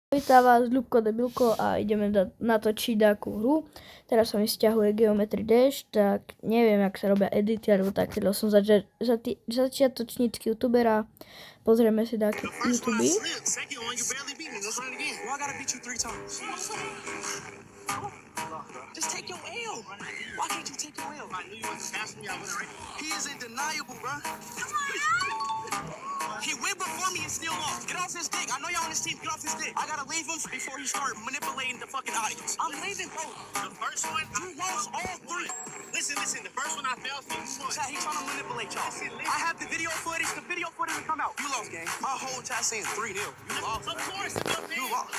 Vítam vás, Ľubko Debilko, a ideme natočiť takú hru. Teraz sa mi sťahuje Geometry Dash, tak neviem, jak sa robia edity alebo také, lebo som začiatočnícky youtubera. Pozrieme si také YouTube. Just take your L. Why can't you take your L? I knew you wasn't passing me. I wasn't ready. He is undeniable, bro. He went before me and still lost. Get off his dick. I know y'all on this team. Get off his dick. I gotta leave him before he start manipulating the fucking audience. I'm leaving, bro. The first one, you lost all three. Listen. The first one I failed. He's trying to manipulate y'all. I have the video footage. The video footage will come out. You lost, gang. My whole chat saying 3-0. You lost. Of course, you lost.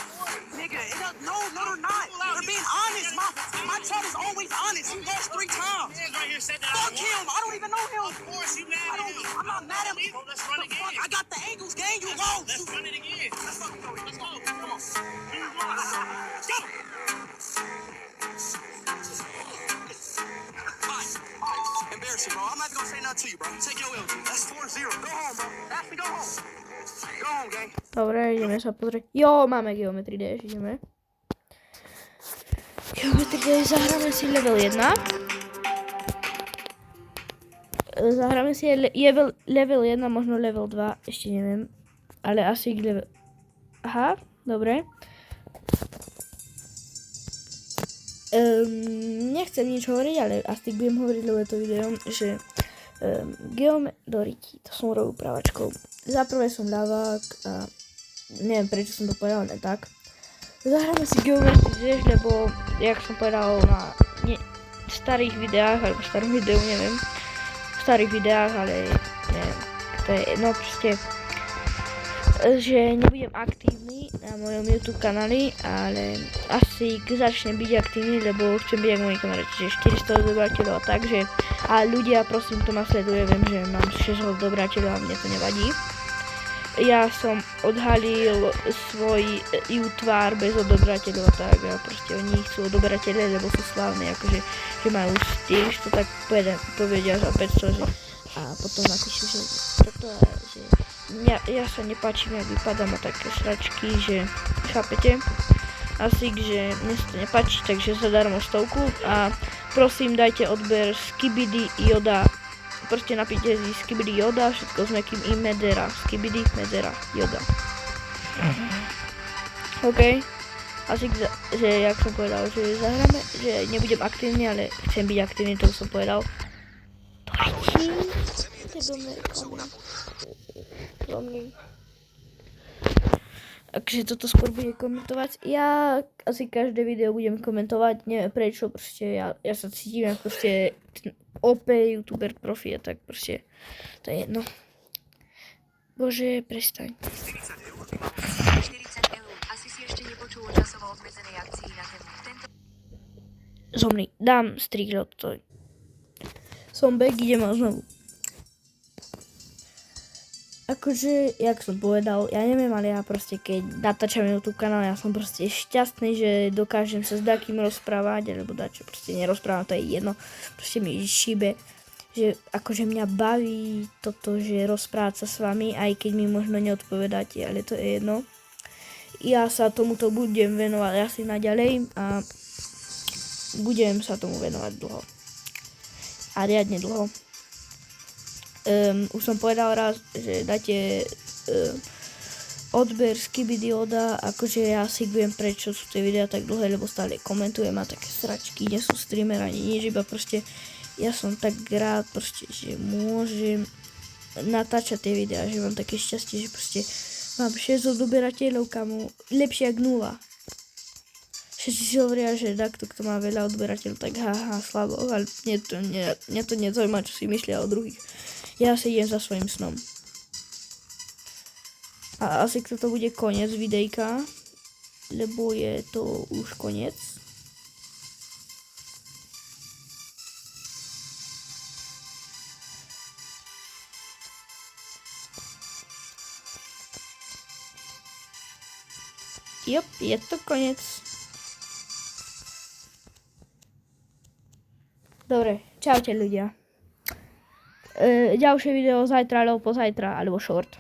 Nigga, no, they're not. They're being honest. My chat is always honest. You lost 3 times. Fuck him. I don't even know him. Of course, you mad at him. I'm not mad at him. Let's run again. I got the angles, gang. You lost. Let's run it again. Let's fucking go. Let's go. Come on. Let's go. Embarrassing, bro. I'm not gonna say nothing to you, bro. Take your L. That's 4-0. Go home, bro. Ashley, go home. Go home, gang. Dobre, ideme sa pozrieť. Jo, máme Geometry Dash, ideme. Geometry Dash, zahráme si level 1. Zahráme si level 1, možno level 2, ešte neviem. Ale asi level... Aha, dobre. Nechcem nič hovoriť, ale asi budem hovoriť, lebo je to video, že Geometry, to som robil pravačkou. Za prvé som ľavák a neviem prečo som to povedal, ne tak. Zahráme si Geometry Dash, lebo jak som povedal na starých videách, alebo starom videu, neviem. V starých videách, ale neviem, to je no proste, že nebudem aktívny na mojom YouTube kanáli, ale asi začnem byť aktívny, lebo chcem byť jak moji kamaráti, že 400 odobrateľov a tak, že a ľudia, prosím, to nasleduje, viem, že mám 6 odobrateľov a mne to nevadí. Ja som odhalil svoj tvár bez odobrateľov a tak, a proste oni chcú odobrateľe, lebo sú slávne, akože, že majú 400, tak povedia za 500, že, a potom napíšu, že toto je, že ja sa nepáčim, jak vypadám a také sračky, že chápete? Asi, že mne sa to nepáči, takže zadarmo 100 a prosím dajte odber Skibidi Yoda. Proste napíšte si Skibidi Yoda, všetko s nekým i Medera. Skibidi Medera Yoda. OK. Asi, že jak som povedal, že zahráme, že nebudem aktívny, ale chcem byť aktívny, to som povedal. Takže toto skôr bude komentovať. Ja asi každé video budem komentovať, neviem prečo, proste ja sa cítim ako proste OP youtuber profi, tak proste to je jedno. Bože, prestaň. 40 eur. Asi si ešte nepočul o časovo obmedzenej akcii na tému. Zomri, dám strihľad to. Som back, idem a znovu. Akože, jak som povedal, ja neviem, ale ja proste, keď natáčam YouTube kanál, ja som proste šťastný, že dokážem sa s takým rozprávať, alebo dačo, proste nerozprávam, to je jedno, proste mi šíbe, že akože mňa baví toto, že rozprávať sa s vami, aj keď mi možno neodpovedáte, ale to je jedno. Ja sa tomuto budem venovať asi naďalej a budem sa tomu venovať dlho. A riadne dlho. Už som povedal raz, že dáte odber Skibidi Yoda, akože ja si viem prečo sú tie videá tak dlhé, lebo stále komentujem a také sračky, nie sú streamer ani nič, iba proste ja som tak rád proste, že môžem natáčať tie videá, že mám také šťastie, že proste mám 6 odberateľov, kamo, lepšie jak 0. Všetci si hovoria, že takto, kto má veľa odberateľov, tak haha, slabo, ale mňa to nezaujíma, čo si myslia o druhých. Ja si idem za svojím snom. A asi toto bude koniec videjka, lebo je to už koniec. Jop, je to koniec. Dobre, čaute ľudia. Ďalšie video zajtra alebo pozajtra, alebo short.